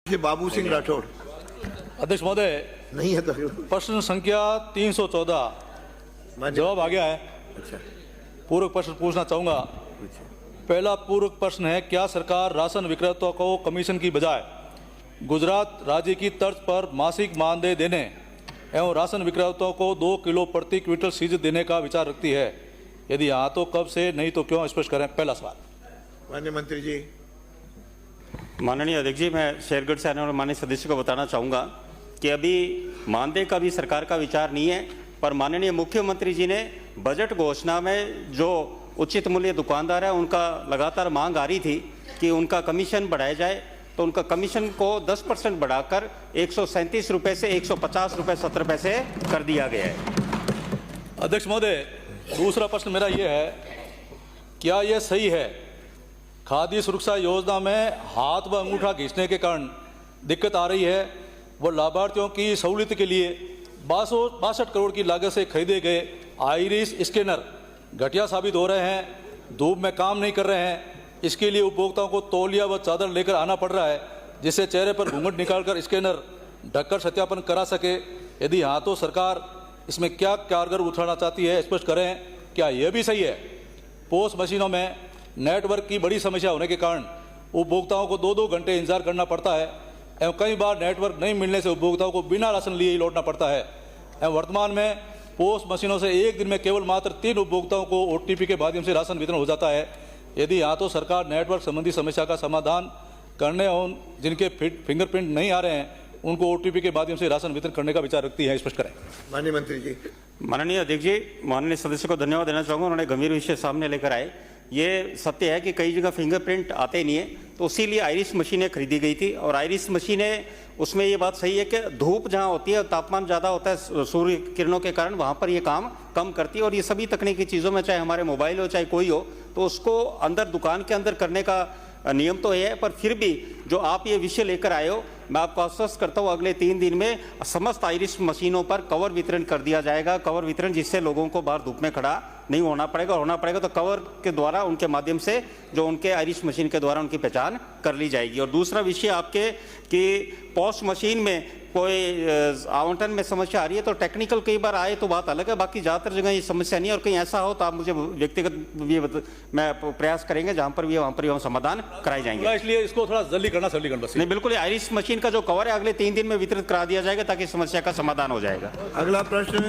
श्री बाबू सिंह राठौड़ अध्यक्ष महोदय, नहीं है तो प्रश्न संख्या 314 जवाब आ गया है। अच्छा, पूरक प्रश्न पूछना चाहूंगा। पहला पूरक प्रश्न है, क्या सरकार राशन विक्रेताओं को कमीशन की बजाय गुजरात राज्य की तर्ज पर मासिक मानदेय देने एवं राशन विक्रेताओं को 2 किलो प्रति क्विंटल सीज देने का विचार रखती है? यदि हाँ तो कब से, नहीं तो क्यों, स्पष्ट करें। पहला सवाल। माननीय मंत्री जी। माननीय अध्यक्ष जी, मैं शेरगढ़ से आने वाले माननीय सदस्य को बताना चाहूँगा कि अभी मानदेय का भी सरकार का विचार नहीं है, पर माननीय मुख्यमंत्री जी ने बजट घोषणा में जो उचित मूल्य दुकानदार है उनका लगातार मांग आ रही थी कि उनका कमीशन बढ़ाया जाए, तो उनका कमीशन को 10% बढ़ाकर 137 रुपये से 150 रुपये 70 पैसे कर दिया गया है। अध्यक्ष महोदय, दूसरा प्रश्न मेरा ये है, क्या यह सही है खाद्य सुरक्षा योजना में हाथ व अंगूठा घिसने के कारण दिक्कत आ रही है? वो लाभार्थियों की सहूलियत के लिए 62 करोड़ की लागत से खरीदे गए आइरिस स्कैनर घटिया साबित हो रहे हैं, धूप में काम नहीं कर रहे हैं। इसके लिए उपभोक्ताओं को तौलिया व चादर लेकर आना पड़ रहा है, जिससे चेहरे पर घूंघट निकालकर स्कैनर ढककर सत्यापन करा सके। यदि हाँ तो सरकार इसमें क्या कारगर उठाना चाहती है, स्पष्ट करें। क्या यह भी सही है पोस मशीनों में नेटवर्क की बड़ी समस्या होने के कारण उपभोक्ताओं को 2-2 घंटे इंतजार करना पड़ता है एवं कई बार नेटवर्क नहीं मिलने से उपभोक्ताओं को बिना राशन लिए ही लौटना पड़ता है एवं वर्तमान में पोस मशीनों से एक दिन में केवल मात्र 3 उपभोक्ताओं को OTP के माध्यम से राशन वितरण हो जाता है? यदि हाँ तो सरकार नेटवर्क संबंधी समस्या का समाधान करने और जिनके फिंगरप्रिंट नहीं आ रहे हैं उनको OTP के माध्यम से राशन वितरण करने का विचार रखती है, स्पष्ट करें। माननीय मंत्री जी। माननीय अध्यक्ष जी, माननीय सदस्य को धन्यवाद देना चाहूँगा, उन्होंने गंभीर विषय सामने लेकर आए। ये सत्य है कि कई जगह फिंगरप्रिंट आते नहीं है, तो इसीलिए आइरिस मशीनें खरीदी गई थी। और आइरिस मशीनें, उसमें ये बात सही है कि धूप जहाँ होती है, तापमान ज़्यादा होता है सूर्य किरणों के कारण, वहाँ पर ये काम कम करती है। और ये सभी तकनीकी चीज़ों में, चाहे हमारे मोबाइल हो चाहे कोई हो, तो उसको अंदर दुकान के अंदर करने का नियम तो है। पर फिर भी जो आप ये विषय लेकर आए हो, मैं आपको आश्वस्त करता हूँ अगले 3 दिन में समस्त आइरिस मशीनों पर कवर वितरण कर दिया जाएगा। कवर वितरण जिससे लोगों को बाहर धूप में खड़ा नहीं होना पड़ेगा तो कवर के द्वारा, उनके माध्यम से जो उनके आइरिस मशीन के द्वारा उनकी पहचान कर ली जाएगी। और दूसरा विषय आपके कि पोस्ट मशीन में कोई आवंटन में समस्या आ रही है, तो टेक्निकल कई बार आए तो बात अलग है, बाकी ज़्यादातर जगह ये समस्या नहीं है। और कहीं ऐसा हो तो आप मुझे व्यक्तिगत मैं प्रयास करेंगे, जहाँ पर भी वहाँ पर हम समाधान कराए जाएंगे। इसलिए इसको थोड़ा जल्दी करना बस। नहीं, बिल्कुल, आइरिस मशीन का जो कवर है अगले 3 दिन में वितरित करा दिया जाएगा ताकि समस्या का समाधान हो जाएगा। अगला प्रश्न